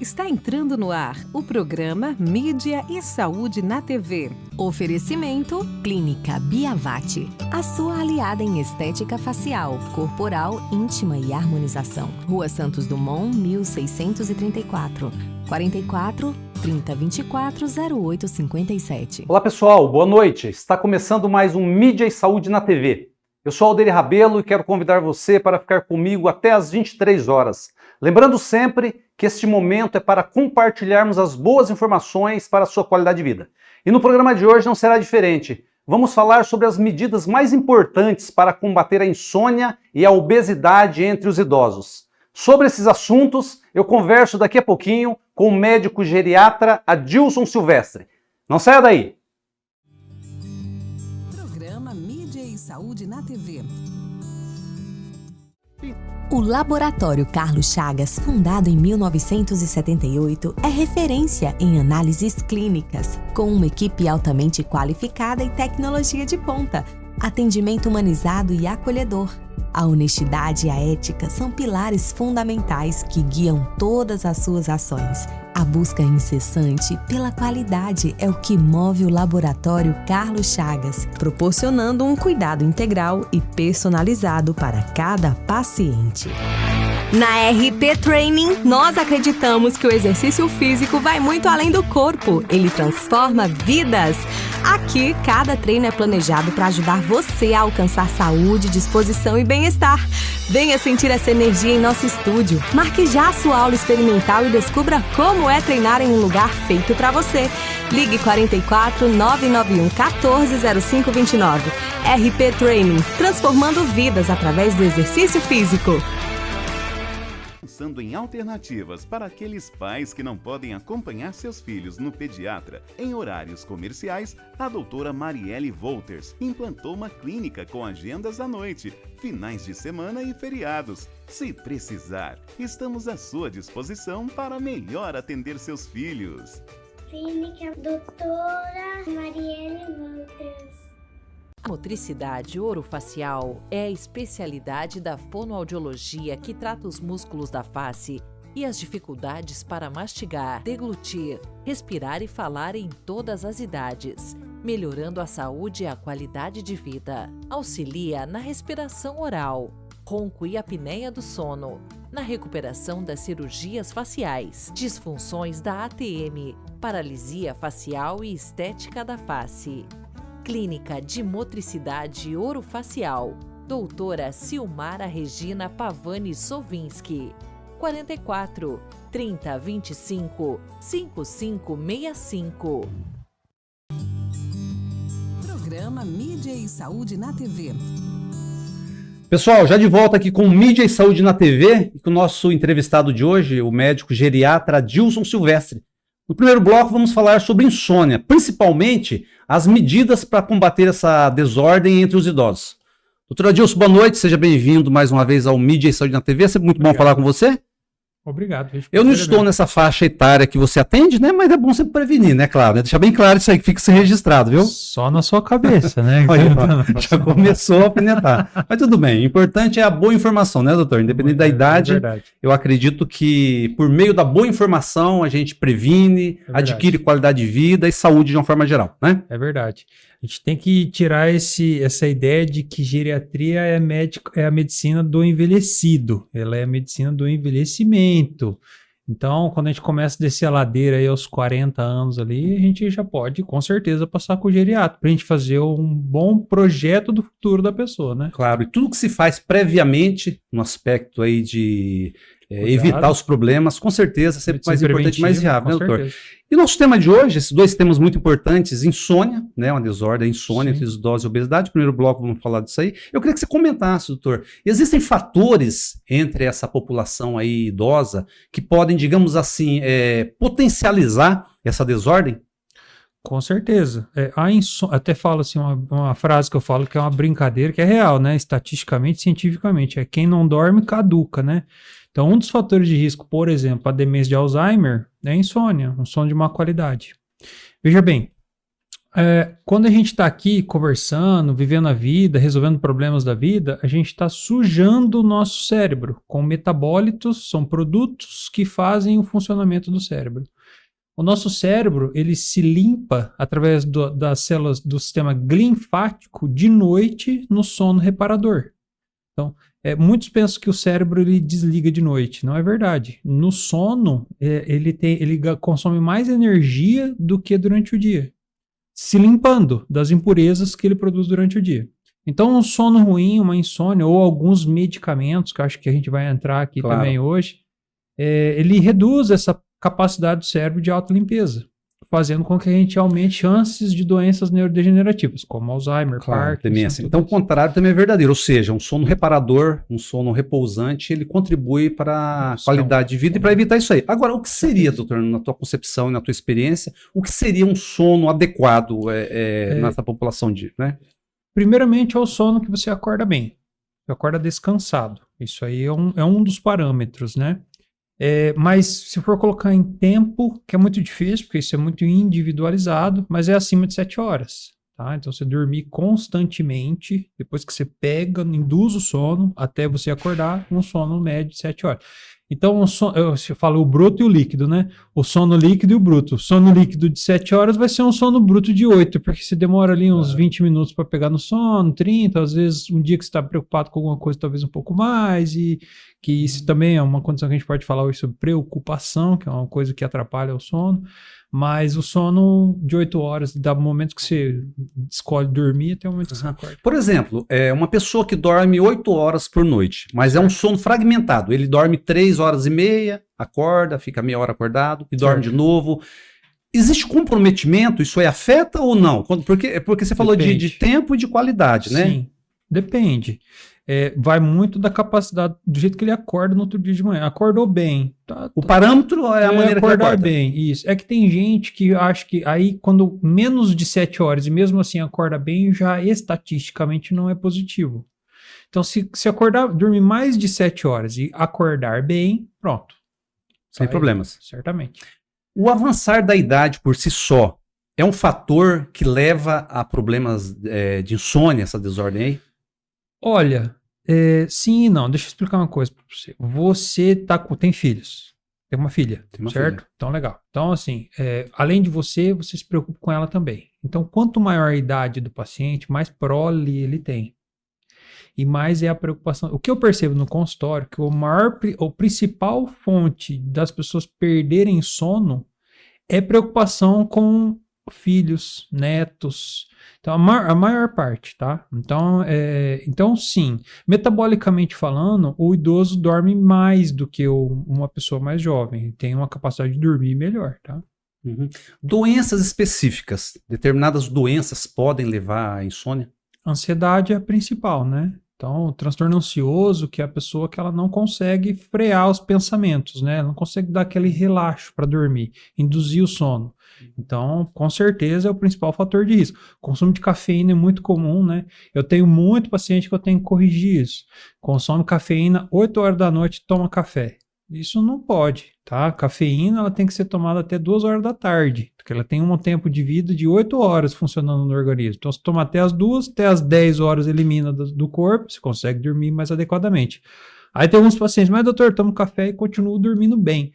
Está entrando no ar o programa Mídia e Saúde na TV. Oferecimento Clínica Biavati, a sua aliada em estética facial, corporal, íntima e harmonização. Rua Santos Dumont, 1634, 44 3024 0857. Olá pessoal, boa noite. Está começando mais um Mídia e Saúde na TV. Eu sou Aldeir Rabelo e quero convidar você para ficar comigo até às 23 horas. Lembrando sempre que este momento é para compartilharmos as boas informações para a sua qualidade de vida. E no programa de hoje não será diferente. Vamos falar sobre as medidas mais importantes para combater a insônia e a obesidade entre os idosos. Sobre esses assuntos, eu converso daqui a pouquinho com o médico geriatra Adilson Silvestre. Não saia daí! Programa Mídia e Saúde na TV. O Laboratório Carlos Chagas, fundado em 1978, é referência em análises clínicas, com uma equipe altamente qualificada e tecnologia de ponta, atendimento humanizado e acolhedor. A honestidade e a ética são pilares fundamentais que guiam todas as suas ações. A busca incessante pela qualidade é o que move o Laboratório Carlos Chagas, proporcionando um cuidado integral e personalizado para cada paciente. Na RP Training, nós acreditamos que o exercício físico vai muito além do corpo, ele transforma vidas. Aqui, cada treino é planejado para ajudar você a alcançar saúde, disposição e bem-estar. Venha sentir essa energia em nosso estúdio. Marque já a sua aula experimental e descubra como é treinar em um lugar feito para você. Ligue 44 991 14 0529. RP Training, transformando vidas através do exercício físico. Pensando em alternativas para aqueles pais que não podem acompanhar seus filhos no pediatra em horários comerciais, a doutora Marielle Wolters implantou uma clínica com agendas à noite, finais de semana e feriados. Se precisar, estamos à sua disposição para melhor atender seus filhos. Clínica doutora Marielle Wolters. A motricidade orofacial é a especialidade da fonoaudiologia que trata os músculos da face e as dificuldades para mastigar, deglutir, respirar e falar em todas as idades, melhorando a saúde e a qualidade de vida. Auxilia na respiração oral, ronco e apneia do sono, na recuperação das cirurgias faciais, disfunções da ATM, paralisia facial e estética da face. Clínica de Motricidade Orofacial, doutora Silmara Regina Pavani Sovinski, 44 30 25 5565. Programa Mídia e Saúde na TV. Pessoal, já de volta aqui com Mídia e Saúde na TV e com o nosso entrevistado de hoje, o médico geriatra Adilson Silvestre. No primeiro bloco vamos falar sobre insônia, principalmente as medidas para combater essa desordem entre os idosos. Doutor Adilson, boa noite, seja bem-vindo mais uma vez ao Mídia e Saúde na TV, é sempre muito bom falar com você. Obrigado. Eu não estou nessa faixa etária que você atende, né? Mas é bom sempre prevenir, né? Claro, né? Deixar bem claro isso aí, que fica registrado, viu? Só na sua cabeça, né? Já começou a apimentar. Mas tudo bem, o importante é a boa informação, né, doutor? Independente da idade, eu acredito que por meio da boa informação a gente previne, adquire qualidade de vida e saúde de uma forma geral, né? É verdade. A gente tem que tirar essa ideia de que geriatria é a medicina do envelhecido, ela é a medicina do envelhecimento. Então, quando a gente começa a descer a ladeira aí aos 40 anos ali, a gente já pode, com certeza, passar com o geriatra, para a gente fazer um bom projeto do futuro da pessoa, né? Claro, e tudo que se faz previamente, no aspecto aí de evitar os problemas, com certeza, sempre mais importante, mais viável, né, doutor? Certeza. E nosso tema de hoje, esses dois temas muito importantes, insônia, né, uma desordem, insônia entre os idosos e obesidade, primeiro bloco vamos falar disso aí. Eu queria que você comentasse, doutor, existem fatores entre essa população aí idosa que podem, digamos assim, potencializar essa desordem? Com certeza. Até falo assim, uma frase que eu falo que é uma brincadeira, que é real, né? Estatisticamente, cientificamente, é quem não dorme caduca, né? Então, um dos fatores de risco, por exemplo, a demência de Alzheimer, é a insônia, um sono de má qualidade. Veja bem, Quando a gente está aqui conversando, vivendo a vida, resolvendo problemas da vida, a gente está sujando o nosso cérebro com metabólitos, são produtos que fazem o funcionamento do cérebro. O nosso cérebro, ele se limpa através das células do sistema linfático de noite no sono reparador. Então, muitos pensam que o cérebro ele desliga de noite. Não é verdade. No sono, ele consome mais energia do que durante o dia, se limpando das impurezas que ele produz durante o dia. Então, um sono ruim, uma insônia, ou alguns medicamentos, que eu acho que a gente vai entrar aqui também hoje, ele reduz essa capacidade do cérebro de autolimpeza, fazendo com que a gente aumente chances de doenças neurodegenerativas, como Alzheimer, Parkinson. Então, o contrário também é verdadeiro, ou seja, um sono reparador, um sono repousante, ele contribui para a qualidade de vida e para evitar isso aí. Agora, o que seria, doutor, na tua concepção e na tua experiência, o que seria um sono adequado nessa população né? Primeiramente, é o sono que você acorda bem, você acorda descansado. Isso aí é um dos parâmetros, né? Mas se for colocar em tempo, que é muito difícil, porque isso é muito individualizado, mas é acima de 7 horas, tá? Então você dormir constantemente, depois que você induz o sono, até você acordar, um sono médio de 7 horas. Então, eu falo o bruto e o líquido, né? O sono líquido e o bruto. O sono líquido de 7 horas vai ser um sono bruto de 8, porque você demora ali uns 20 minutos para pegar no sono, 30, às vezes um dia que você está preocupado com alguma coisa, talvez um pouco mais, e que isso também é uma condição que a gente pode falar hoje sobre preocupação, que é uma coisa que atrapalha o sono. Mas o sono de 8 horas, da momento que você escolhe dormir até o momento que você acorda. Por exemplo, uma pessoa que dorme 8 horas por noite, mas é um sono fragmentado. Ele dorme 3 horas e meia, acorda, fica meia hora acordado e dorme de novo. Existe comprometimento? Isso aí afeta ou não? Porque você falou de tempo e de qualidade, né? Sim, depende. Vai muito da capacidade, do jeito que ele acorda no outro dia de manhã. Acordou bem. O parâmetro é a maneira que ele acorda. Bem, isso. É que tem gente que acha que aí quando menos de 7 horas e mesmo assim acorda bem, já estatisticamente não é positivo. Então se dormir mais de 7 horas e acordar bem, pronto. Sem problemas. Certamente. O avançar da idade por si só é um fator que leva a problemas de insônia, essa desordem aí? Olha, sim e não. Deixa eu explicar uma coisa para você. Você tem filhos. Tem uma filha, certo? Filha. Então, legal. Então, assim, além de você se preocupa com ela também. Então, quanto maior a idade do paciente, mais prole ele tem. E mais é a preocupação. O que eu percebo no consultório, que a principal fonte das pessoas perderem sono é preocupação com filhos, netos. Então, a maior parte, tá? Então, sim, metabolicamente falando, o idoso dorme mais do que uma pessoa mais jovem. Tem uma capacidade de dormir melhor, tá? Uhum. Doenças específicas, determinadas doenças podem levar à insônia? Ansiedade é a principal, né? Então, o transtorno ansioso, que é a pessoa que ela não consegue frear os pensamentos, né? Ela não consegue dar aquele relaxo para dormir, induzir o sono. Então, com certeza é o principal fator de risco. O consumo de cafeína é muito comum, né? Eu tenho muito paciente que eu tenho que corrigir isso. Consome cafeína, 8 horas da noite, toma café. Isso não pode, tá? A cafeína ela tem que ser tomada até 2 horas da tarde, porque ela tem um tempo de vida de 8 horas funcionando no organismo. Então, se toma até as 2, até as 10 horas elimina do corpo, você consegue dormir mais adequadamente. Aí tem alguns pacientes, mas doutor, tomo café e continuo dormindo bem.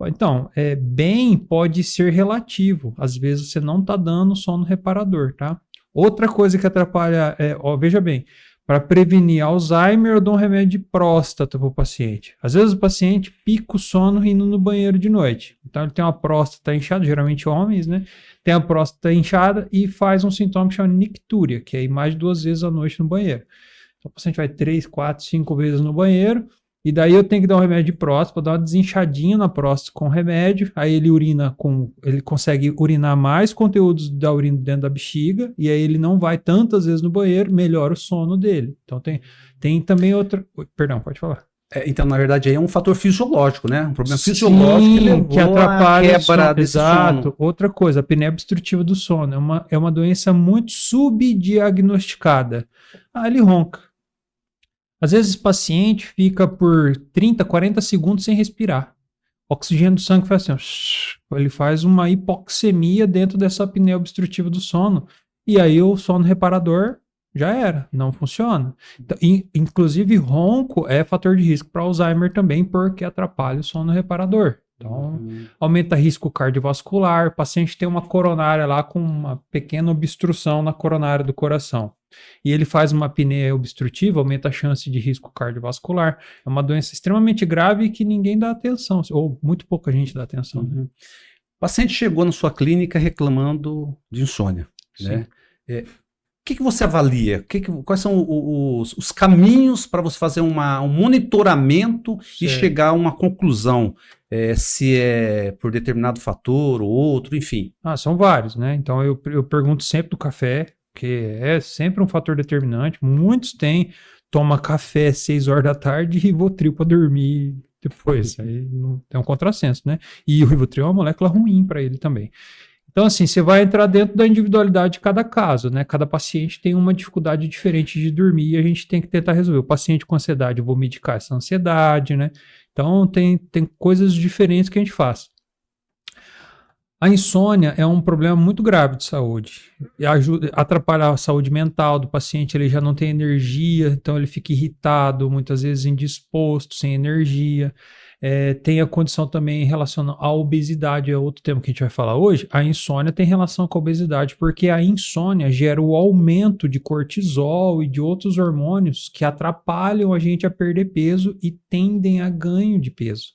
Então, bem pode ser relativo. Às vezes você não está dando sono reparador, tá? Outra coisa que atrapalha veja bem, para prevenir Alzheimer, eu dou um remédio de próstata para o paciente. Às vezes o paciente pica o sono indo no banheiro de noite. Então ele tem uma próstata inchada, geralmente homens, né? Tem a próstata inchada e faz um sintoma que chama nictúria, que é ir mais de 2 vezes à noite no banheiro. Então o paciente vai 3, 4, 5 vezes no banheiro, e daí eu tenho que dar um remédio de próstata, para dar uma desinchadinha na próstata com o remédio, aí ele consegue urinar mais conteúdos da urina dentro da bexiga, e aí ele não vai tantas vezes no banheiro, melhora o sono dele. Então tem também outra... Perdão, pode falar. Então, na verdade, aí é um fator fisiológico, né? Um problema fisiológico que levou que atrapalha a quebra desse sono. Outra coisa, a apneia obstrutiva do sono é uma doença muito subdiagnosticada. Ele ronca. Às vezes o paciente fica por 30, 40 segundos sem respirar. O oxigênio do sangue faz assim, ó, ele faz uma hipoxemia dentro dessa apneia obstrutiva do sono. E aí o sono reparador já era, não funciona. Então, inclusive, ronco é fator de risco para Alzheimer também, porque atrapalha o sono reparador. Então, aumenta risco cardiovascular. O paciente tem uma coronária lá com uma pequena obstrução na coronária do coração. E ele faz uma apneia obstrutiva, aumenta a chance de risco cardiovascular. É uma doença extremamente grave que ninguém dá atenção, ou muito pouca gente dá atenção. Né? O paciente chegou na sua clínica reclamando de insônia, né? O que você avalia? Quais são os caminhos para você fazer um monitoramento e chegar a uma conclusão? Se é por determinado fator ou outro, enfim. São vários, né? Então eu pergunto sempre do café, que é sempre um fator determinante. Muitos toma café às 6 horas da tarde e Rivotril para dormir depois. Aí não, é um contrassenso, né? E o Rivotril é uma molécula ruim para ele também. Então, assim, você vai entrar dentro da individualidade de cada caso, né? Cada paciente tem uma dificuldade diferente de dormir e a gente tem que tentar resolver. O paciente com ansiedade, eu vou medicar essa ansiedade, né? Então, tem coisas diferentes que a gente faz. A insônia é um problema muito grave de saúde. Atrapalha a saúde mental do paciente, ele já não tem energia, então ele fica irritado, muitas vezes indisposto, sem energia. Tem a condição também relacionada à obesidade, é outro tema que a gente vai falar hoje. A insônia tem relação com a obesidade, porque a insônia gera o aumento de cortisol e de outros hormônios que atrapalham a gente a perder peso e tendem a ganho de peso.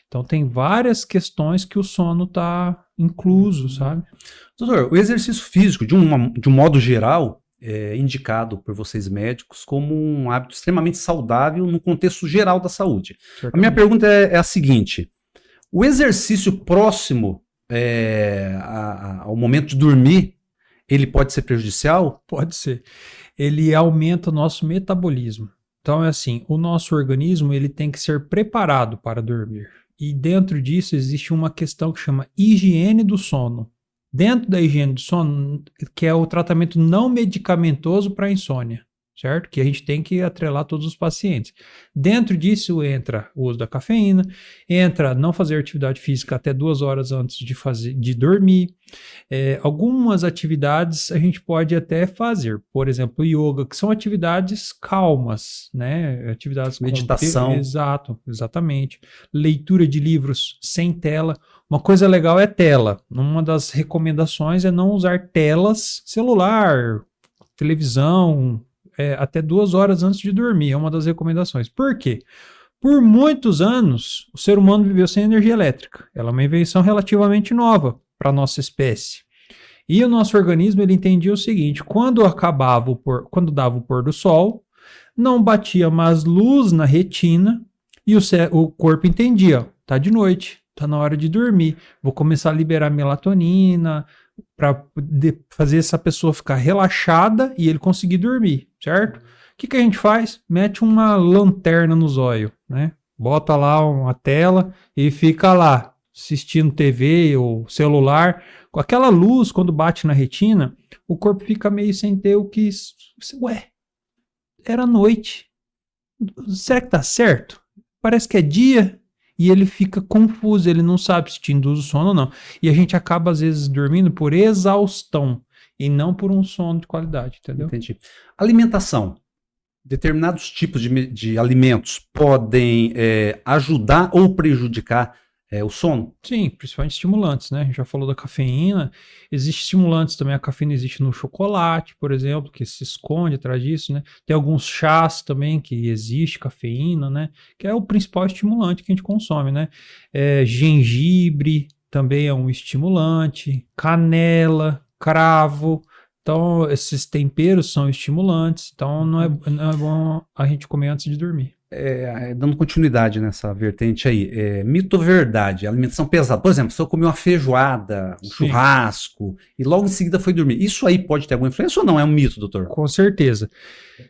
Então tem várias questões que o sono está incluso, sabe? Doutor, o exercício físico, de um modo geral, é indicado por vocês médicos como um hábito extremamente saudável no contexto geral da saúde. A minha pergunta é a seguinte: o exercício próximo ao momento de dormir, ele pode ser prejudicial? Pode ser. Ele aumenta o nosso metabolismo. Então é assim, o nosso organismo ele tem que ser preparado para dormir. E dentro disso existe uma questão que chama higiene do sono. Dentro da higiene do sono, que é o tratamento não medicamentoso para a insônia, certo? Que a gente tem que atrelar todos os pacientes. Dentro disso entra o uso da cafeína, entra não fazer atividade física até 2 horas antes de dormir. Algumas atividades a gente pode até fazer, por exemplo, yoga, que são atividades calmas, né? Atividades meditação. Exatamente. Leitura de livros sem tela. Uma coisa legal é tela. Uma das recomendações é não usar telas, celular, televisão, até 2 horas antes de dormir. É uma das recomendações. Por quê? Por muitos anos, o ser humano viveu sem energia elétrica. Ela é uma invenção relativamente nova para a nossa espécie. E o nosso organismo ele entendia o seguinte: quando dava o pôr do sol, não batia mais luz na retina e o corpo entendia, tá de noite. Está na hora de dormir, vou começar a liberar melatonina para fazer essa pessoa ficar relaxada e ele conseguir dormir, certo? O que a gente faz? Mete uma lanterna no zóio, né? Bota lá uma tela e fica lá assistindo TV ou celular. Com aquela luz, quando bate na retina, o corpo fica meio sem ter o que... Ué, era noite. Será que tá certo? Parece que é dia. E ele fica confuso, ele não sabe se te induz o sono ou não. E a gente acaba, às vezes, dormindo por exaustão e não por um sono de qualidade, entendeu? Entendi. Alimentação. Determinados tipos de alimentos podem ajudar ou prejudicar o sono? Sim, principalmente estimulantes, né? A gente já falou da cafeína. Existem estimulantes também. A cafeína existe no chocolate, por exemplo, que se esconde atrás disso, né? Tem alguns chás também que existe cafeína, né? Que é o principal estimulante que a gente consome, né? Gengibre também é um estimulante. Canela, cravo. Então, esses temperos são estimulantes. Então, não é bom a gente comer antes de dormir. Dando continuidade nessa vertente aí, mito ou verdade, alimentação pesada. Por exemplo, se eu comer uma feijoada, um churrasco, e logo em seguida foi dormir, isso aí pode ter alguma influência ou não? É um mito, doutor? Com certeza.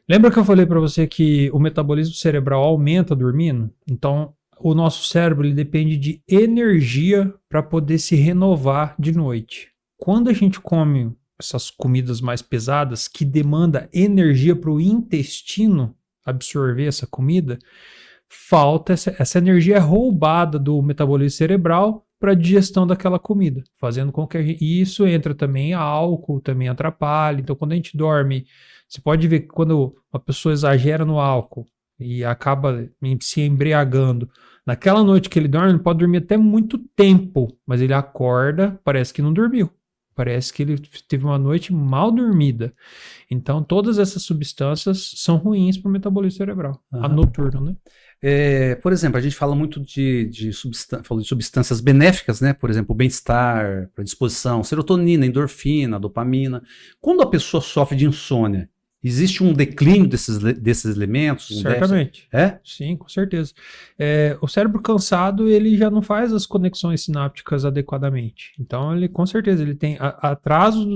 Lembra que eu falei para você que o metabolismo cerebral aumenta dormindo? Então, o nosso cérebro ele depende de energia para poder se renovar de noite. Quando a gente come essas comidas mais pesadas, que demanda energia para o intestino absorver essa comida, falta essa energia é roubada do metabolismo cerebral para a digestão daquela comida, fazendo com que e isso entra também álcool, também atrapalha. Então, quando a gente dorme, você pode ver que quando uma pessoa exagera no álcool e acaba se embriagando, naquela noite que ele dorme, ele pode dormir até muito tempo, mas ele acorda, parece que não dormiu. Parece que ele teve uma noite mal dormida. Então, todas essas substâncias são ruins para o metabolismo cerebral, a noturno, né? Por exemplo, a gente fala muito falou de substâncias benéficas, né? Por exemplo, bem-estar, predisposição, serotonina, endorfina, dopamina. Quando a pessoa sofre de insônia, existe um declínio desses elementos? Certamente. É? Sim, com certeza. O cérebro cansado, ele já não faz as conexões sinápticas adequadamente. Então, ele com certeza ele tem atraso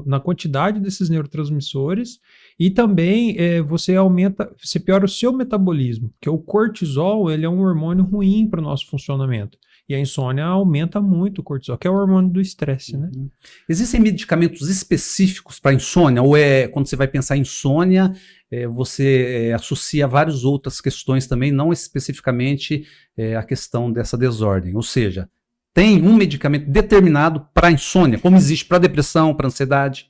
na quantidade desses neurotransmissores e também você piora o seu metabolismo, porque o cortisol, ele é um hormônio ruim para o nosso funcionamento. E a insônia aumenta muito o cortisol, que é o hormônio do estresse, né? Existem medicamentos específicos para insônia? Ou quando você vai pensar em insônia, você associa várias outras questões também, não especificamente a questão dessa desordem? Ou seja, tem um medicamento determinado para insônia, como existe para depressão, para ansiedade?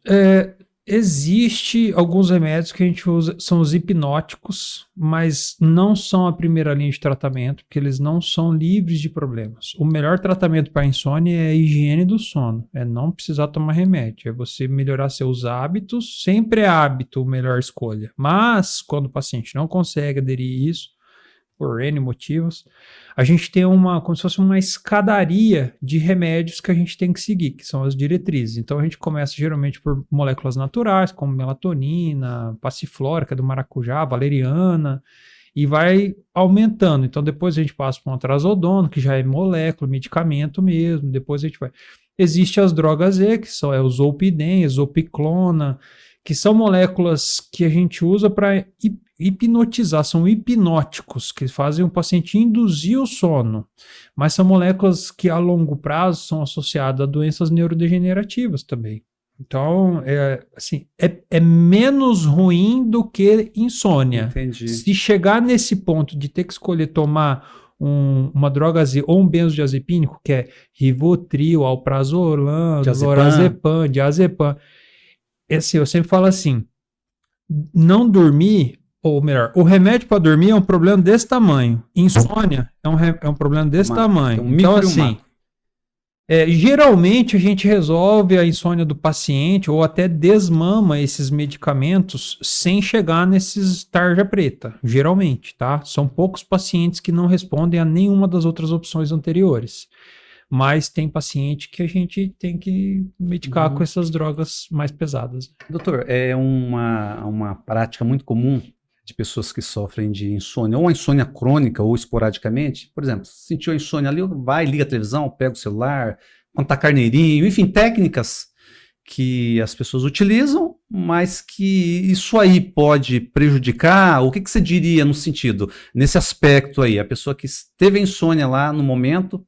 Existe alguns remédios que a gente usa, são os hipnóticos, mas não são a primeira linha de tratamento, porque eles não são livres de problemas. O melhor tratamento para insônia é a higiene do sono, é não precisar tomar remédio, é você melhorar seus hábitos, sempre é hábito a melhor escolha. Mas, quando o paciente não consegue aderir a isso, por N motivos, a gente tem como se fosse uma escadaria de remédios que a gente tem que seguir, que são as diretrizes. Então a gente começa geralmente por moléculas naturais, como melatonina, passiflora, que é do maracujá, valeriana, e vai aumentando. Então depois a gente passa para um trazodona, que já é molécula, medicamento mesmo, depois a gente vai... Existem as drogas E, que são o zolpidem, zolpiclona, que são moléculas que a gente usa para hipnotizar, são hipnóticos, que fazem o paciente induzir o sono, mas são moléculas que a longo prazo são associadas a doenças neurodegenerativas também. Então, é menos ruim do que insônia. Entendi. Se chegar nesse ponto de ter que escolher tomar uma droga ou um benzodiazepínico, que é Rivotril, Alprazolam, Lorazepam, Diazepam, eu sempre falo assim, não dormir, ou melhor, o remédio para dormir é um problema desse tamanho. Insônia é um problema desse tamanho. Então, assim, geralmente a gente resolve a insônia do paciente ou até desmama esses medicamentos sem chegar nesses tarja preta, geralmente, tá? São poucos pacientes que não respondem a nenhuma das outras opções anteriores. Mas tem paciente que a gente tem que medicar com essas drogas mais pesadas. Doutor, é uma prática muito comum de pessoas que sofrem de insônia, ou uma insônia crônica ou esporadicamente. Por exemplo, sentiu a insônia ali, vai, liga a televisão, pega o celular, contar carneirinho, enfim, técnicas que as pessoas utilizam, mas que isso aí pode prejudicar. O que você diria no sentido, nesse aspecto aí, a pessoa que teve a insônia lá no momento,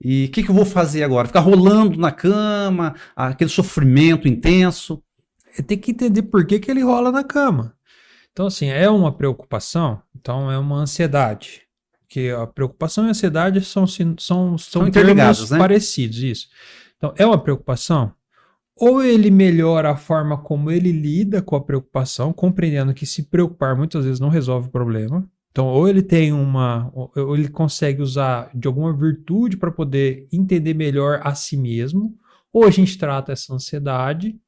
e o que eu vou fazer agora? Ficar rolando na cama, aquele sofrimento intenso? Tem que entender por que ele rola na cama. Então, assim, é uma preocupação, então é uma ansiedade. Porque a preocupação e a ansiedade são interligados, né? Parecidos, isso. Então, é uma preocupação. Ou ele melhora a forma como ele lida com a preocupação, compreendendo que se preocupar muitas vezes não resolve o problema. Então, ou ele tem ou ele consegue usar de alguma virtude para poder entender melhor a si mesmo, ou a gente trata essa ansiedade,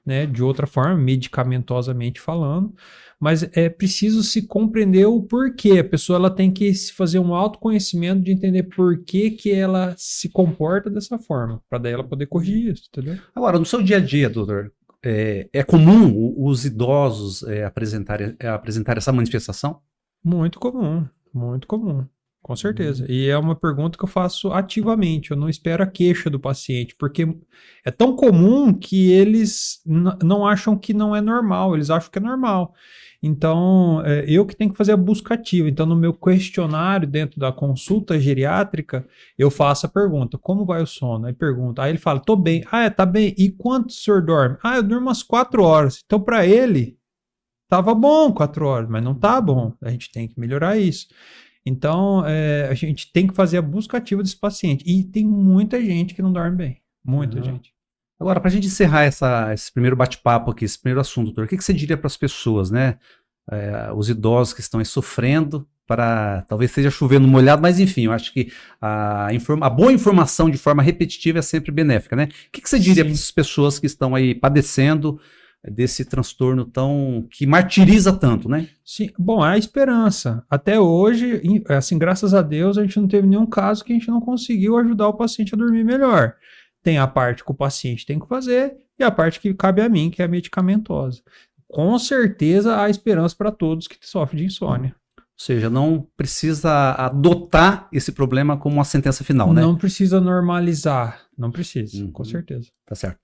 né, de outra forma, medicamentosamente falando, mas é preciso se compreender o porquê. A pessoa ela tem que fazer um autoconhecimento de entender por que ela se comporta dessa forma, para daí ela poder corrigir isso, entendeu? Agora, no seu dia a dia, doutor, é comum os idosos apresentar essa manifestação? Muito comum, com certeza. E é uma pergunta que eu faço ativamente, eu não espero a queixa do paciente, porque é tão comum que eles não acham que não é normal, eles acham que é normal. Então, eu que tenho que fazer a busca ativa. Então, no meu questionário, dentro da consulta geriátrica, eu faço a pergunta, como vai o sono? Aí ele fala, tô bem. Tá bem. E quanto o senhor dorme? Eu durmo umas 4 horas. Então, para ele... Tava bom 4 horas, mas não tá bom. A gente tem que melhorar isso. Então, a gente tem que fazer a busca ativa desse paciente. E tem muita gente que não dorme bem. Muita gente. Agora, para a gente encerrar esse primeiro bate-papo aqui, esse primeiro assunto, doutor, o que você diria para as pessoas, né? Os idosos que estão aí sofrendo, talvez seja chovendo molhado, mas enfim, eu acho que a boa informação de forma repetitiva é sempre benéfica, né? O que você diria para essas pessoas que estão aí padecendo desse transtorno que martiriza tanto, né? Sim, bom, há esperança. Até hoje, assim, graças a Deus, a gente não teve nenhum caso que a gente não conseguiu ajudar o paciente a dormir melhor. Tem a parte que o paciente tem que fazer e a parte que cabe a mim, que é a medicamentosa. Com certeza há esperança para todos que sofrem de insônia. Ou seja, não precisa adotar esse problema como uma sentença final, né? Não precisa normalizar. Não precisa, com certeza. Tá certo.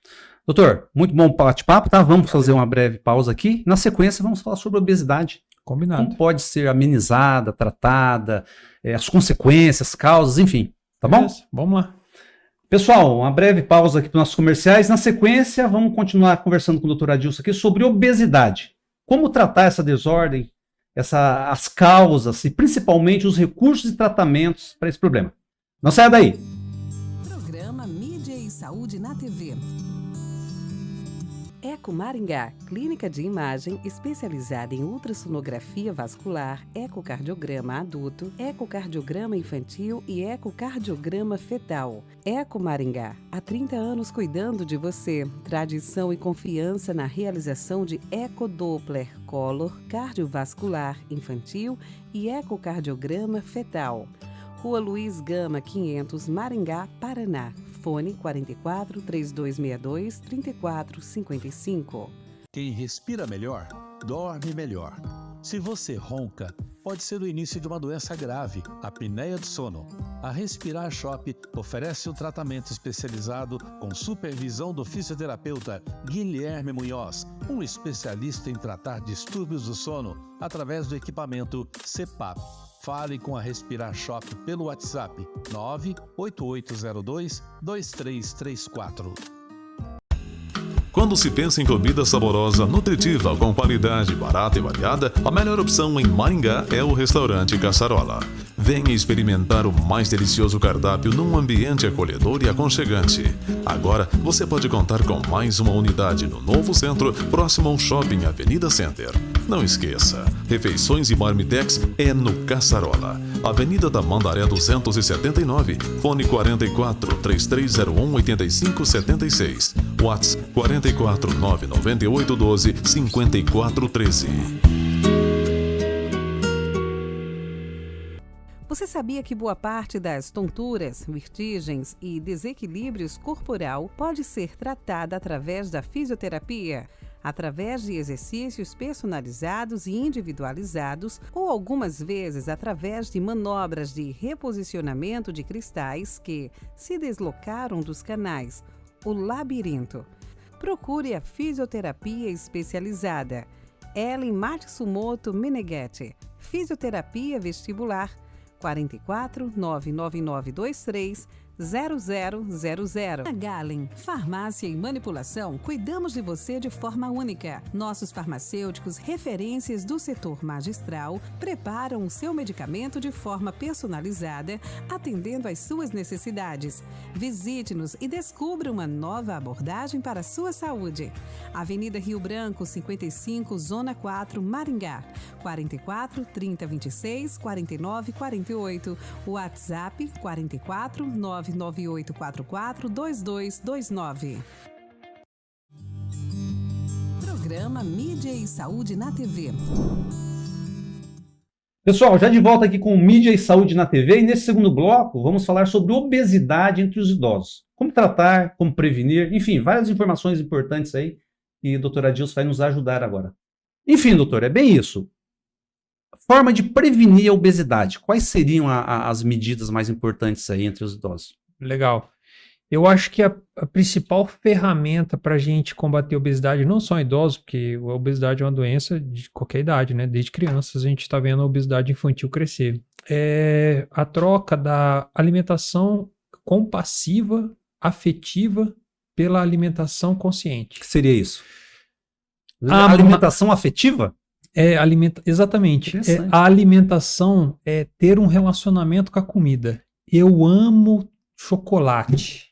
Doutor, muito bom bate-papo, tá? Vamos fazer uma breve pausa aqui. Na sequência, vamos falar sobre obesidade. Combinado. Como pode ser amenizada, tratada, as consequências, causas, enfim. Tá bom? Vamos lá. Pessoal, uma breve pausa aqui para os nossos comerciais. Na sequência, vamos continuar conversando com o Dr. Adilson aqui sobre obesidade. Como tratar essa desordem, as causas e principalmente os recursos e tratamentos para esse problema. Não saia daí! Programa Mídia e Saúde na TV. Eco Maringá, clínica de imagem especializada em ultrassonografia vascular, ecocardiograma adulto, ecocardiograma infantil e ecocardiograma fetal. Eco Maringá, há 30 anos cuidando de você. Tradição e confiança na realização de ecodoppler color cardiovascular infantil e ecocardiograma fetal. Rua Luiz Gama, 500, Maringá, Paraná. Fone 44 3262 3455. Quem respira melhor, dorme melhor. Se você ronca, pode ser o início de uma doença grave, a apneia do sono. A Respirar Shop oferece um tratamento especializado com supervisão do fisioterapeuta Guilherme Munhoz, um especialista em tratar distúrbios do sono através do equipamento CPAP. Fale com a Respirar Shop pelo WhatsApp 98802-2334. Quando se pensa em comida saborosa, nutritiva, com qualidade, barata e variada, a melhor opção em Maringá é o restaurante Caçarola. Venha experimentar o mais delicioso cardápio num ambiente acolhedor e aconchegante. Agora, você pode contar com mais uma unidade no novo centro, próximo ao Shopping Avenida Center. Não esqueça, refeições e marmitex é no Caçarola. Avenida Tamandaré 279, fone 44 3301 8576, WhatsApp 44 998 12 5413. Você sabia que boa parte das tonturas, vertigens e desequilíbrios corporal pode ser tratada através da fisioterapia? Através de exercícios personalizados e individualizados ou algumas vezes através de manobras de reposicionamento de cristais que se deslocaram dos canais, o labirinto. Procure a fisioterapia especializada. Ellen Matsumoto Meneghetti, fisioterapia vestibular, 44 99923 0000. Na Galen, farmácia e manipulação, cuidamos de você de forma única. Nossos farmacêuticos, referências do setor magistral, preparam o seu medicamento de forma personalizada, atendendo às suas necessidades. Visite-nos e descubra uma nova abordagem para a sua saúde. Avenida Rio Branco, 55, Zona 4, Maringá. 44 3026 49 48. WhatsApp 44 99844 2229. Programa Mídia e Saúde na TV. Pessoal, já de volta aqui com Mídia e Saúde na TV, e nesse segundo bloco vamos falar sobre obesidade entre os idosos. Como tratar, como prevenir, enfim, várias informações importantes aí que o Dr. Adilson vai nos ajudar agora. Enfim, doutor, é bem isso. Forma de prevenir a obesidade. Quais seriam as medidas mais importantes aí entre os idosos? Legal. Eu acho que a principal ferramenta para a gente combater a obesidade, não só em idosos, porque a obesidade é uma doença de qualquer idade, né? Desde crianças a gente está vendo a obesidade infantil crescer. É a troca da alimentação compassiva, afetiva, pela alimentação consciente. O que seria isso? A alimentação afetiva? Exatamente. Interessante. A alimentação é ter um relacionamento com a comida. Eu amo chocolate.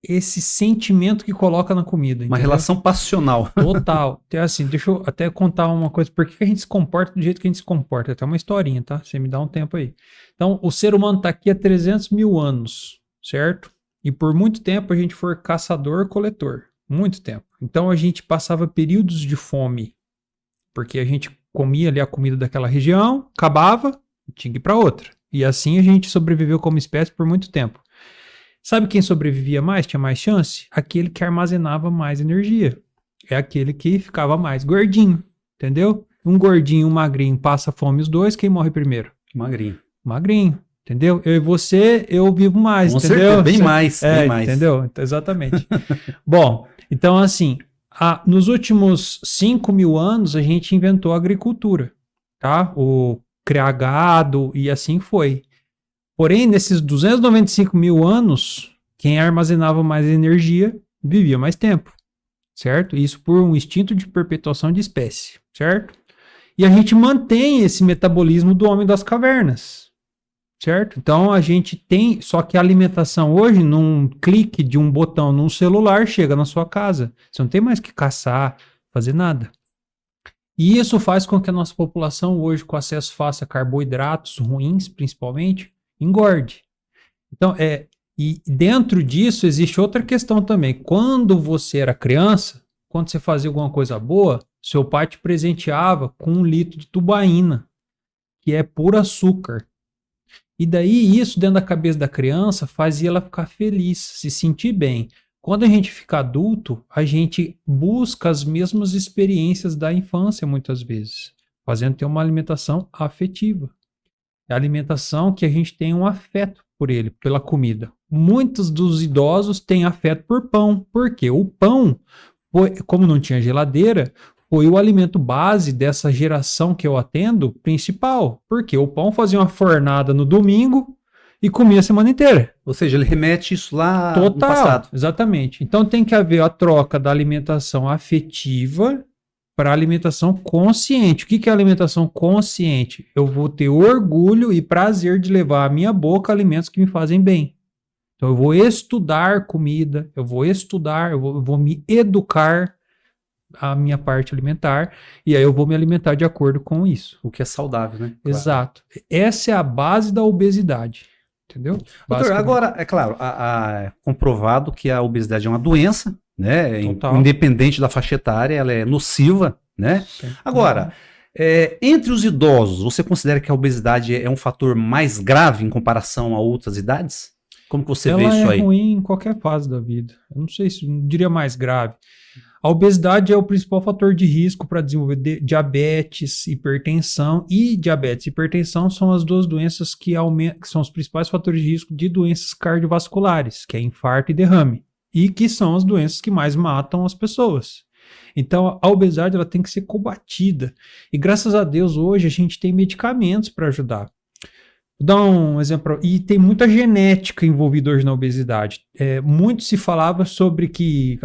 Esse sentimento que coloca na comida. Uma entendeu? relação passional. Total. Então, assim, deixa eu até contar uma coisa. Por que a gente se comporta do jeito que a gente se comporta? Até uma historinha, tá? Você me dá um tempo aí. Então, o ser humano está aqui há 300 mil anos, certo? E por muito tempo a gente foi caçador-coletor. Muito tempo. Então, a gente passava períodos de fome. Porque a gente comia ali a comida daquela região, acabava, tinha que ir para outra. E assim a gente sobreviveu como espécie por muito tempo. Sabe quem sobrevivia mais, tinha mais chance? Aquele que armazenava mais energia. É aquele que ficava mais gordinho, entendeu? Um gordinho e um magrinho passa fome os dois, quem morre primeiro? Magrinho. Magrinho, entendeu? Eu e você, eu vivo mais, Com entendeu? certeza, bem mais, bem mais. Entendeu? Exatamente. Bom, então assim, nos últimos 5 mil anos a gente inventou a agricultura, tá? O criar gado e assim foi. Porém, nesses 295 mil anos, quem armazenava mais energia vivia mais tempo, certo? Isso por um instinto de perpetuação de espécie, certo? E a gente mantém esse metabolismo do homem das cavernas, certo? Então a gente tem, só que a alimentação hoje, num clique de um botão num celular, chega na sua casa. Você não tem mais que caçar, fazer nada. E isso faz com que a nossa população hoje, com acesso fácil a carboidratos ruins, principalmente, engorde. Então, e dentro disso existe outra questão também. Quando você era criança, quando você fazia alguma coisa boa, seu pai te presenteava com 1 litro de tubaína, que é puro açúcar. E daí isso dentro da cabeça da criança fazia ela ficar feliz, se sentir bem. Quando a gente fica adulto, a gente busca as mesmas experiências da infância muitas vezes, fazendo ter uma alimentação afetiva. É a alimentação que a gente tem um afeto por ele, pela comida. Muitos dos idosos têm afeto por pão. Por quê? O pão, como não tinha geladeira, foi o alimento base dessa geração que eu atendo principal. Porque o pão fazia uma fornada no domingo e comia a semana inteira. Ou seja, ele remete isso lá Total, no passado. exatamente. Então tem que haver a troca da alimentação afetiva para alimentação consciente. O que é alimentação consciente? Eu vou ter orgulho e prazer de levar à minha boca alimentos que me fazem bem. Então eu vou estudar comida, eu vou me educar a minha parte alimentar, e aí eu vou me alimentar de acordo com isso. O que é saudável, né? Claro. Exato. Essa é a base da obesidade. Entendeu? Doutor, agora, é claro, é comprovado que a obesidade é uma doença, né? Total. Independente da faixa etária, ela é nociva, né? Sim. Agora, entre os idosos, você considera que a obesidade é um fator mais grave em comparação a outras idades? Como que você vê isso aí? Ela é ruim em qualquer fase da vida. Eu não sei se não diria mais grave. A obesidade é o principal fator de risco para desenvolver diabetes, hipertensão, e diabetes e hipertensão são as duas doenças que são os principais fatores de risco de doenças cardiovasculares, que é infarto e derrame, e que são as doenças que mais matam as pessoas. Então a obesidade ela tem que ser combatida, e graças a Deus hoje a gente tem medicamentos para ajudar. Vou dar um exemplo, e tem muita genética envolvida hoje na obesidade. Muito se falava sobre que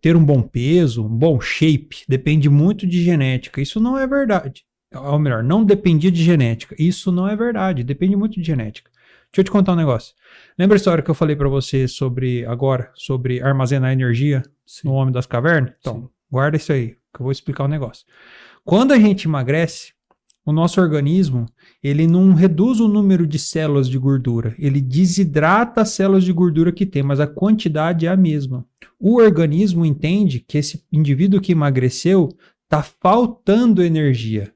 ter um bom peso, um bom shape, depende muito de genética. Isso não é verdade. Ou melhor, não dependia de genética. Isso não é verdade, depende muito de genética. Deixa eu te contar um negócio. Lembra a história que eu falei para você sobre armazenar energia no Homem das Cavernas? Então, guarda isso aí, que eu vou explicar um negócio. Quando a gente emagrece, o nosso organismo, ele não reduz o número de células de gordura, ele desidrata as células de gordura que tem, mas a quantidade é a mesma. O organismo entende que esse indivíduo que emagreceu está faltando energia.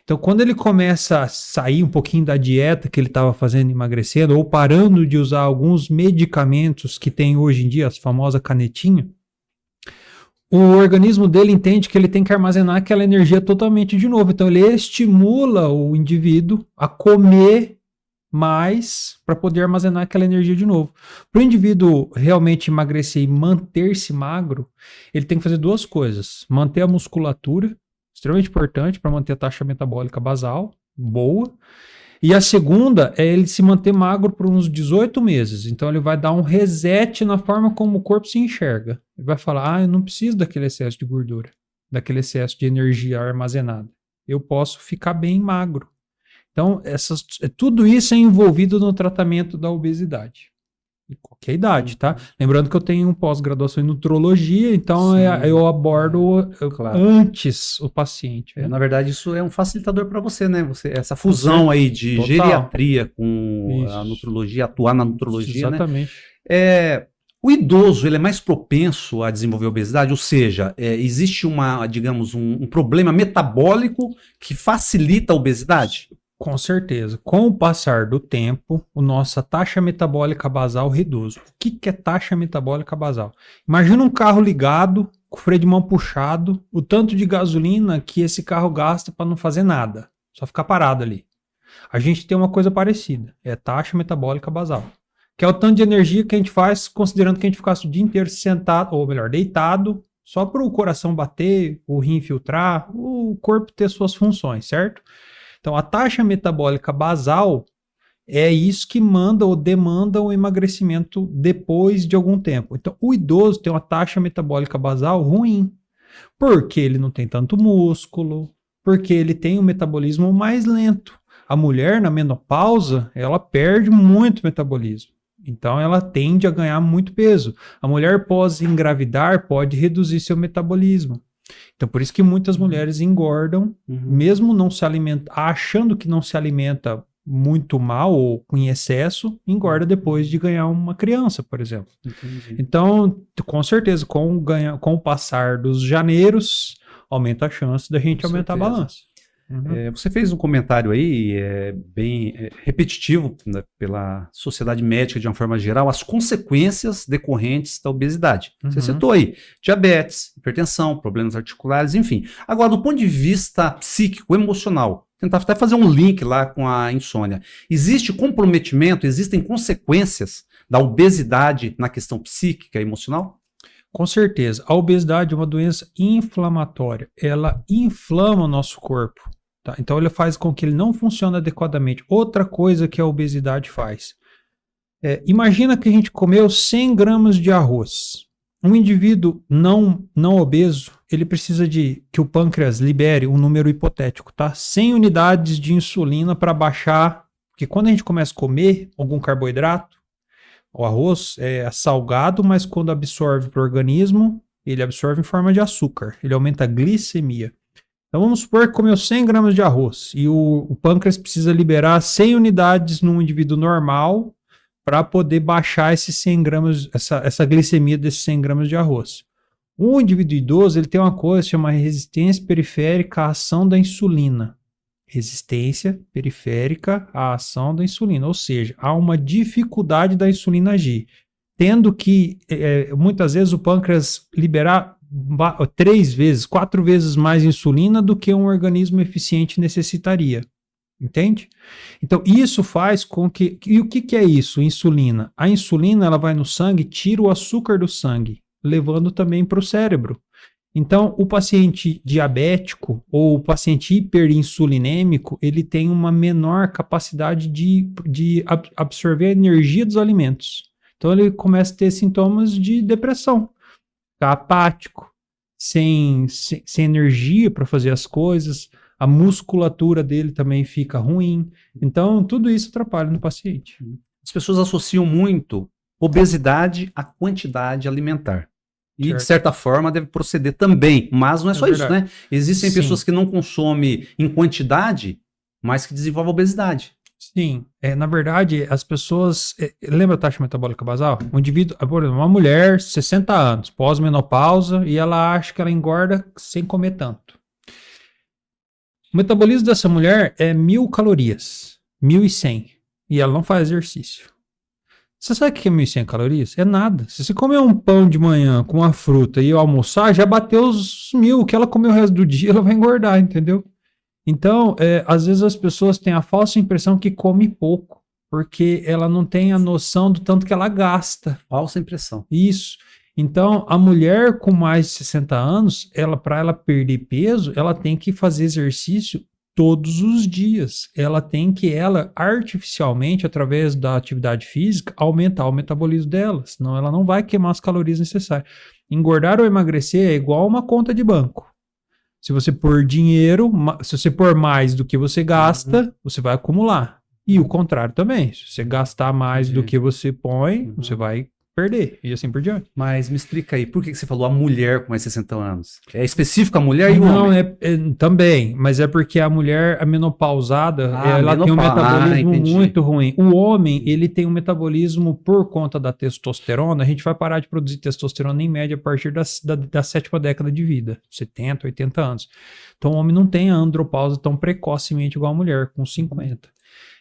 Então, quando ele começa a sair um pouquinho da dieta que ele estava fazendo emagrecendo, ou parando de usar alguns medicamentos que tem hoje em dia, as famosas canetinhas, o organismo dele entende que ele tem que armazenar aquela energia totalmente de novo. Então ele estimula o indivíduo a comer mais para poder armazenar aquela energia de novo. Para o indivíduo realmente emagrecer e manter-se magro, ele tem que fazer duas coisas. Manter a musculatura, extremamente importante para manter a taxa metabólica basal boa. E a segunda é ele se manter magro por uns 18 meses. Então ele vai dar um reset na forma como o corpo se enxerga. Ele vai falar, eu não preciso daquele excesso de gordura. daquele excesso de energia armazenada. Eu posso ficar bem magro. Então, tudo isso é envolvido no tratamento da obesidade. Em qualquer idade, tá? Lembrando que eu tenho um pós-graduação em nutrologia, então eu abordo antes o paciente. Na verdade, isso é um facilitador para você, né? Essa fusão aí de Total. geriatria com Isso. a nutrologia, atuar na nutrologia, Exatamente. né? O idoso, ele é mais propenso a desenvolver obesidade, ou seja, existe digamos, um problema metabólico que facilita a obesidade? Com certeza. Com o passar do tempo, a nossa taxa metabólica basal reduz. O que é taxa metabólica basal? Imagina um carro ligado, com o freio de mão puxado, o tanto de gasolina que esse carro gasta para não fazer nada, só ficar parado ali. A gente tem uma coisa parecida, é taxa metabólica basal, que é o tanto de energia que a gente faz considerando que a gente ficasse o dia inteiro sentado, ou melhor, deitado, só para o coração bater, o rim filtrar, o corpo ter suas funções, certo? Então, a taxa metabólica basal é isso que manda ou demanda o emagrecimento depois de algum tempo. Então, o idoso tem uma taxa metabólica basal ruim, porque ele não tem tanto músculo, porque ele tem um metabolismo mais lento. A mulher, na menopausa, ela perde muito metabolismo. Então, ela tende a ganhar muito peso. A mulher pós-engravidar pode reduzir seu metabolismo. Então, por isso que muitas mulheres engordam, mesmo não se alimenta, achando que não se alimenta muito mal ou em excesso, engorda depois de ganhar uma criança, por exemplo. Entendi. Então, com certeza, com o passar dos janeiros, aumenta a chance da gente aumentar a balança. Você fez um comentário aí, bem repetitivo, né, pela sociedade médica de uma forma geral, as consequências decorrentes da obesidade. Você citou aí diabetes, hipertensão, problemas articulares, enfim. Agora, do ponto de vista psíquico, emocional, tentar até fazer um link lá com a insônia. Existe comprometimento, existem consequências da obesidade na questão psíquica e emocional? Com certeza. A obesidade é uma doença inflamatória. Ela inflama o nosso corpo. Tá? Então, ele faz com que ele não funcione adequadamente. Outra coisa que a obesidade faz. Imagina que a gente comeu 100 gramas de arroz. Um indivíduo não obeso, ele precisa que o pâncreas libere um número hipotético, tá? 100 unidades de insulina para baixar. Porque quando a gente começa a comer algum carboidrato, o arroz é salgado, mas quando absorve para o organismo, ele absorve em forma de açúcar. Ele aumenta a glicemia. Então vamos supor que comeu 100 gramas de arroz e o pâncreas precisa liberar 100 unidades num indivíduo normal para poder baixar esses 100 gramas, essa glicemia desses 100 gramas de arroz. O indivíduo idoso, ele tem uma coisa que chama resistência periférica à ação da insulina. Resistência periférica à ação da insulina, ou seja, há uma dificuldade da insulina agir, tendo que muitas vezes o pâncreas liberar 3 vezes, 4 vezes mais insulina do que um organismo eficiente necessitaria. Entende? Então, isso faz com que... E o que é isso? Insulina. A insulina, ela vai no sangue, tira o açúcar do sangue, levando também para o cérebro. Então, o paciente diabético ou o paciente hiperinsulinêmico, ele tem uma menor capacidade de absorver a energia dos alimentos. Então, ele começa a ter sintomas de depressão. Ficar apático, sem energia para fazer as coisas, a musculatura dele também fica ruim. Então, tudo isso atrapalha no paciente. As pessoas associam muito obesidade à quantidade alimentar. E, certo, de certa forma, deve proceder também. Mas não é só isso, verdade. né? Existem Sim. pessoas que não consomem em quantidade, mas que desenvolvem obesidade. Sim, na verdade, as pessoas... lembra a taxa metabólica basal? Um indivíduo, por exemplo, uma mulher, 60 anos, pós-menopausa, e ela acha que ela engorda sem comer tanto. O metabolismo dessa mulher é 1.000 calorias, 1.100, e ela não faz exercício. Você sabe o que é 1.100 calorias? É nada. Se você comer um pão de manhã com uma fruta e almoçar, já bateu os 1.000. O que ela comeu o resto do dia, ela vai engordar, entendeu? Então, às vezes as pessoas têm a falsa impressão que come pouco, porque ela não tem a noção do tanto que ela gasta. Falsa impressão. Isso. Então, a mulher com mais de 60 anos, para ela perder peso, ela tem que fazer exercício todos os dias. Ela tem que, artificialmente, através da atividade física, aumentar o metabolismo dela, senão ela não vai queimar as calorias necessárias. Engordar ou emagrecer é igual uma conta de banco. Se você pôr dinheiro, se você pôr mais do que você gasta, você vai acumular. E o contrário também. Se você gastar mais do que você põe, você vai perder. E assim por diante. Mas me explica aí, por que você falou a mulher com mais 60 anos? É específico a mulher e o Não, homem? também, mas é porque a mulher, a menopausada, ela tem um metabolismo entendi. muito ruim. O homem, ele tem um metabolismo por conta da testosterona, a gente vai parar de produzir testosterona em média a partir da 7ª década de vida, 70, 80 anos. Então o homem não tem a andropausa tão precocemente igual a mulher, com 50.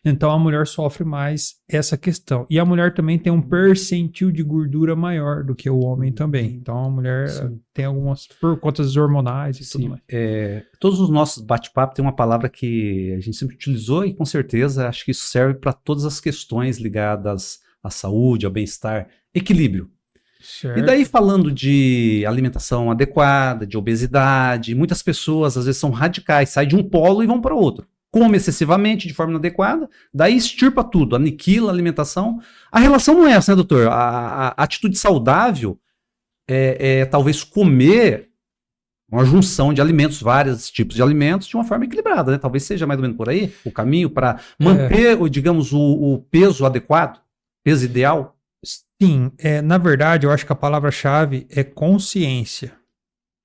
Então a mulher sofre mais essa questão. E a mulher também tem um percentil de gordura maior do que o homem também. Então a mulher tem algumas, por conta dos hormonais e tudo mais. Todos os nossos bate-papos tem uma palavra que a gente sempre utilizou e com certeza acho que isso serve para todas as questões ligadas à saúde, ao bem-estar, equilíbrio. Certo. E daí falando de alimentação adequada, de obesidade, muitas pessoas às vezes são radicais, saem de um polo e vão para outro. Come excessivamente, de forma inadequada, daí extirpa tudo, aniquila a alimentação. A relação não é essa, né, doutor? A atitude saudável é talvez comer uma junção de alimentos, vários tipos de alimentos, de uma forma equilibrada, né? Talvez seja mais ou menos por aí o caminho para manter, digamos, o peso adequado, peso ideal. Sim, na verdade, eu acho que a palavra-chave é consciência.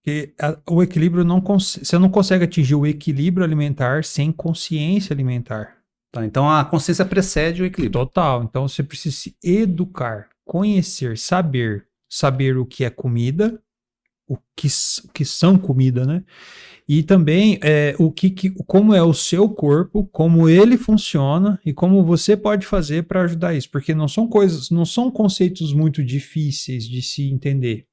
Porque o equilíbrio você não consegue atingir o equilíbrio alimentar sem consciência alimentar. Tá, então a consciência precede o equilíbrio. Total. Então você precisa se educar, conhecer, saber o que é comida, o que são comida, né? E também como é o seu corpo, como ele funciona e como você pode fazer para ajudar isso. Porque não são conceitos muito difíceis de se entender.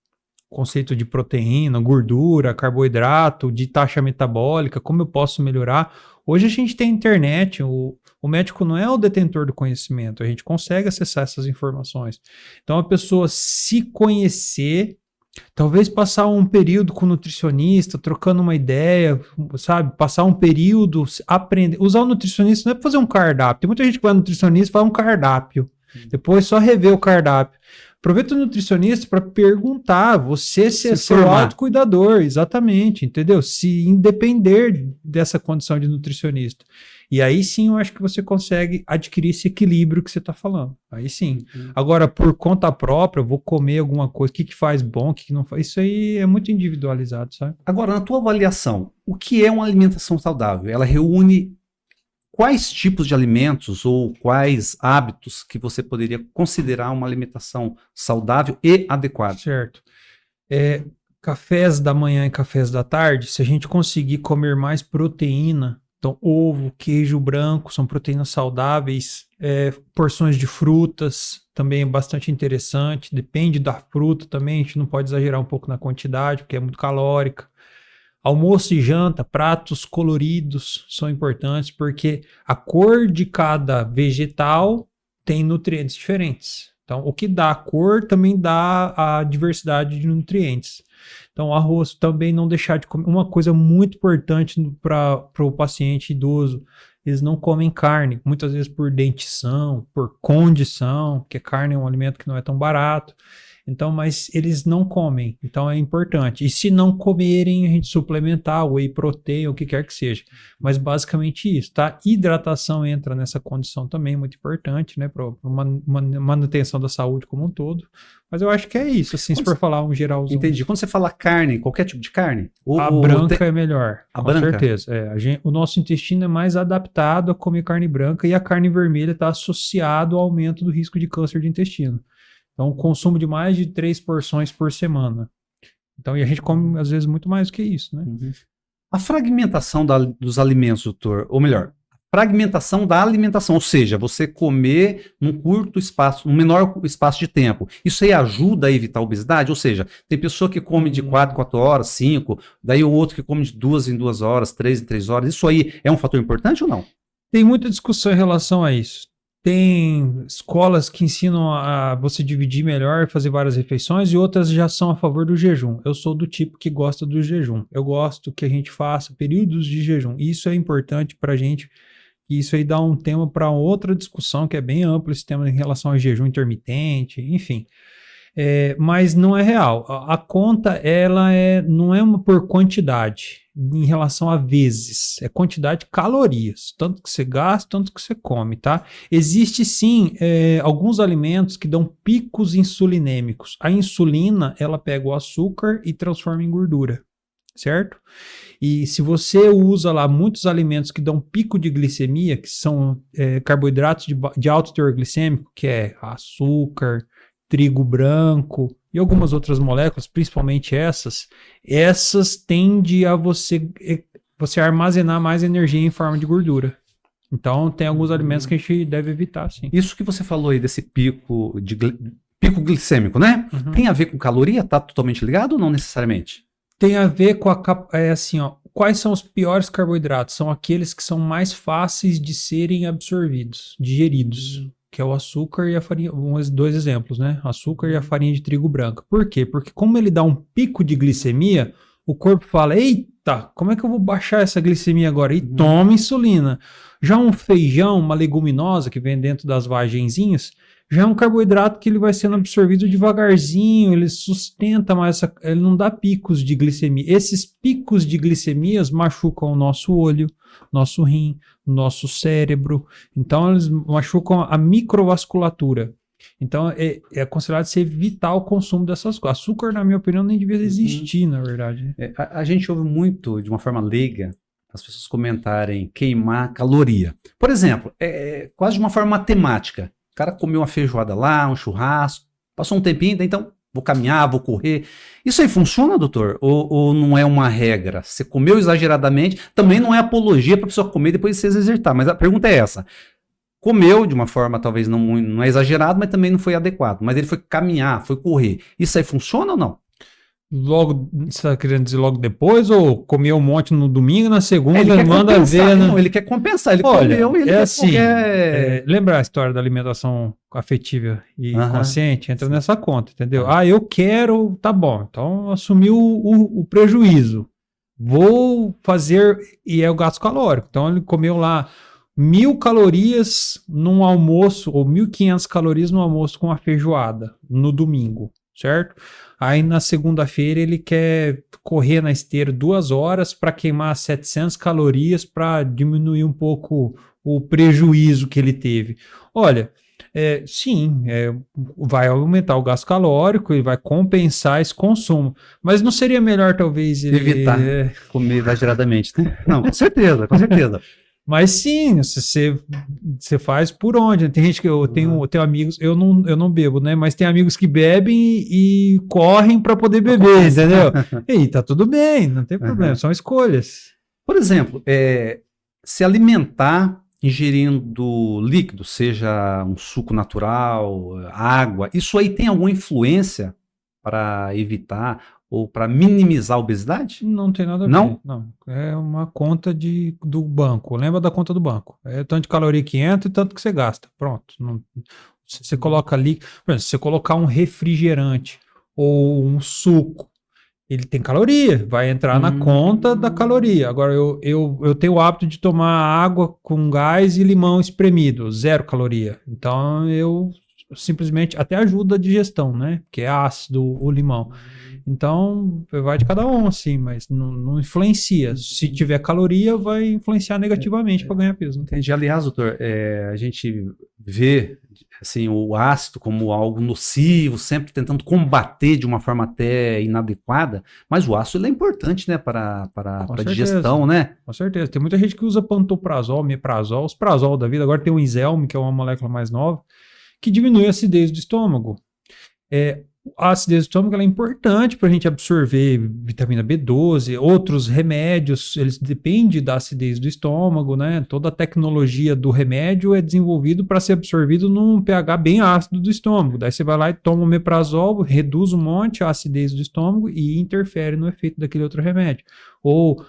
Conceito de proteína, gordura, carboidrato, de taxa metabólica, como eu posso melhorar. Hoje a gente tem internet, o médico não é o detentor do conhecimento, a gente consegue acessar essas informações. Então a pessoa se conhecer, talvez passar um período com o nutricionista, trocando uma ideia, sabe? Passar um período, aprender. Usar o nutricionista não é para fazer um cardápio. Tem muita gente que vai no nutricionista e faz um cardápio. Depois só rever o cardápio. Aproveita o nutricionista para perguntar, você ser seu autocuidador, exatamente, entendeu? Se independer dessa condição de nutricionista. E aí sim eu acho que você consegue adquirir esse equilíbrio que você está falando. Aí sim. Agora, por conta própria, eu vou comer alguma coisa, o que faz bom, o que não faz. Isso aí é muito individualizado, sabe? Agora, na tua avaliação, o que é uma alimentação saudável? Ela reúne quais tipos de alimentos ou quais hábitos que você poderia considerar uma alimentação saudável e adequada? Certo. Cafés da manhã e cafés da tarde, se a gente conseguir comer mais proteína, então ovo, queijo branco, são proteínas saudáveis, porções de frutas, também é bastante interessante, depende da fruta também, a gente não pode exagerar um pouco na quantidade, porque é muito calórica. Almoço e janta, pratos coloridos são importantes porque a cor de cada vegetal tem nutrientes diferentes. Então, o que dá a cor também dá a diversidade de nutrientes. Então, arroz também não deixar de comer. Uma coisa muito importante para o paciente idoso, eles não comem carne, muitas vezes por dentição, por condição, porque carne é um alimento que não é tão barato. Então, mas eles não comem, então é importante. E se não comerem, a gente suplementar, whey protein, o que quer que seja. Mas basicamente isso, tá? Hidratação entra nessa condição também, muito importante, né? Para uma manutenção da saúde como um todo. Mas eu acho que é isso, assim, se for falar um geral. Entendi. Quando você fala carne, qualquer tipo de carne? A branca é melhor, com certeza. O nosso intestino é mais adaptado a comer carne branca e a carne vermelha está associado ao aumento do risco de câncer de intestino. Então, o consumo de mais de 3 porções por semana. Então, e a gente come, às vezes, muito mais do que isso, né? A fragmentação dos alimentos, doutor, ou melhor, fragmentação da alimentação, ou seja, você comer num curto espaço, num menor espaço de tempo. Isso aí ajuda a evitar a obesidade? Ou seja, tem pessoa que come de 4 em 4 horas, 5, daí o outro que come de 2 em 2 horas, 3 em 3 horas. Isso aí é um fator importante ou não? Tem muita discussão em relação a isso. Tem escolas que ensinam a você dividir melhor, fazer várias refeições, e outras já são a favor do jejum. Eu sou do tipo que gosta do jejum. Eu gosto que a gente faça períodos de jejum. Isso é importante para a gente. E isso aí dá um tema para outra discussão que é bem amplo, esse tema em relação ao jejum intermitente, enfim. Mas não é real. A conta, ela não é uma por quantidade em relação a vezes, é quantidade de calorias, tanto que você gasta, tanto que você come, tá? Existe sim alguns alimentos que dão picos insulinêmicos. A insulina, ela pega o açúcar e transforma em gordura, certo? E se você usa lá muitos alimentos que dão pico de glicemia, que são carboidratos de alto teor glicêmico, que é açúcar, trigo branco e algumas outras moléculas, principalmente essas tendem a você armazenar mais energia em forma de gordura. Então, tem alguns alimentos que a gente deve evitar, sim. Isso que você falou aí desse pico glicêmico, né? Uhum. Tem a ver com caloria? Tá totalmente ligado ou não necessariamente? Tem a ver com quais são os piores carboidratos? São aqueles que são mais fáceis de serem absorvidos, digeridos. Que é o açúcar e a farinha, dois exemplos, né? Açúcar e a farinha de trigo branca. Por quê? Porque como ele dá um pico de glicemia, o corpo fala, eita, como é que eu vou baixar essa glicemia agora? E toma insulina. Já um feijão, uma leguminosa que vem dentro das vagenzinhas, já é um carboidrato que ele vai sendo absorvido devagarzinho, ele sustenta mais, ele não dá picos de glicemia. Esses picos de glicemias machucam o nosso olho, nosso rim, nosso cérebro. Então, eles machucam a microvasculatura. Então, é aconselhado você evitar o consumo dessas coisas. Açúcar, na minha opinião, nem devia existir, na verdade. A gente ouve muito, de uma forma leiga, as pessoas comentarem queimar caloria. Por exemplo, quase de uma forma matemática. O cara comeu uma feijoada lá, um churrasco, passou um tempinho, então vou caminhar, vou correr. Isso aí funciona, doutor? Ou não é uma regra? Você comeu exageradamente, também não é apologia para a pessoa comer e depois se exercitar. Mas a pergunta é essa. Comeu de uma forma talvez não é exagerado, mas também não foi adequado. Mas ele foi caminhar, foi correr. Isso aí funciona ou não? Logo, você está querendo dizer logo depois, ou comeu um monte no domingo, na segunda, ele manda ver, né? Não, ele quer compensar, ele Olha, comeu e ele quer assim, lembra a história da alimentação afetiva e consciente? Entra nessa conta, entendeu? Eu quero, tá bom, então assumiu o prejuízo, vou fazer, e é o gasto calórico, então ele comeu lá 1.000 calorias num almoço, ou 1.500 calorias no almoço com a feijoada, no domingo, certo? Aí na segunda-feira ele quer correr na esteira 2 horas para queimar 700 calorias para diminuir um pouco o prejuízo que ele teve. Olha, sim, vai aumentar o gasto calórico e vai compensar esse consumo. Mas não seria melhor talvez ele evitar comer exageradamente? Não, com certeza, com certeza. Mas sim, você faz por onde? Tem gente que eu tenho amigos, eu não bebo, né? Mas tem amigos que bebem e correm para poder beber, entendeu? E tá tudo bem, não tem problema, são escolhas. Por exemplo, se alimentar ingerindo líquido, seja um suco natural, água, isso aí tem alguma influência para evitar ou para minimizar a obesidade? Não tem nada a ver. Não? Não. É uma conta do banco. Lembra da conta do banco? É tanto de caloria que entra e tanto que você gasta. Pronto. Se você coloca ali, por exemplo, se você colocar um refrigerante ou um suco, ele tem caloria, vai entrar na conta da caloria. Agora, eu tenho o hábito de tomar água com gás e limão espremido, 0 caloria. Então, eu simplesmente, até ajuda a digestão, né? Porque é ácido o limão. Então, vai de cada um, assim, mas não influencia. Se tiver caloria, vai influenciar negativamente para ganhar peso. Entendi. Aliás, doutor, a gente vê assim, o ácido como algo nocivo, sempre tentando combater de uma forma até inadequada, mas o ácido ele é importante, né, para a digestão, né? Com certeza. Tem muita gente que usa pantoprazol, meprazol, os prazol da vida. Agora tem o Inzelm, que é uma molécula mais nova, que diminui a acidez do estômago. A acidez do estômago ela é importante para a gente absorver vitamina B12, outros remédios, eles dependem da acidez do estômago, né? Toda a tecnologia do remédio é desenvolvido para ser absorvido num pH bem ácido do estômago. Daí você vai lá e toma o meprazol, reduz um monte a acidez do estômago e interfere no efeito daquele outro remédio. Ou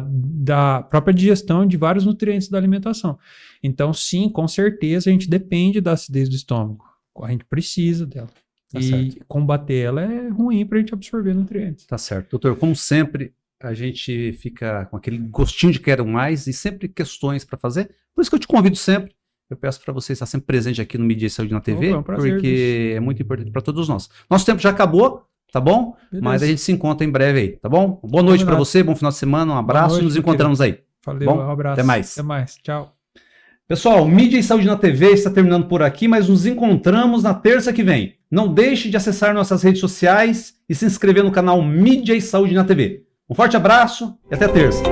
da própria digestão de vários nutrientes da alimentação. Então, sim, com certeza a gente depende da acidez do estômago. A gente precisa dela. Tá e certo. Combater ela é ruim para a gente absorver nutrientes. Tá certo. Doutor, como sempre, a gente fica com aquele gostinho de quero mais e sempre questões para fazer. Por isso que eu te convido sempre. eu peço para você estar sempre presente aqui no Mídia e Saúde na TV, É um prazer, porque é muito importante para todos nós. Nosso tempo já acabou, tá bom? Beleza. Mas a gente se encontra em breve aí, tá bom? Boa noite para você, bom final de semana, um abraço e nos encontramos aí. Valeu, bom? um abraço. Até mais. Até mais, tchau. Pessoal, Mídia e Saúde na TV está terminando por aqui, mas nos encontramos na terça que vem. Não deixe de acessar nossas redes sociais e se inscrever no canal Mídia e Saúde na TV. Um forte abraço e até terça.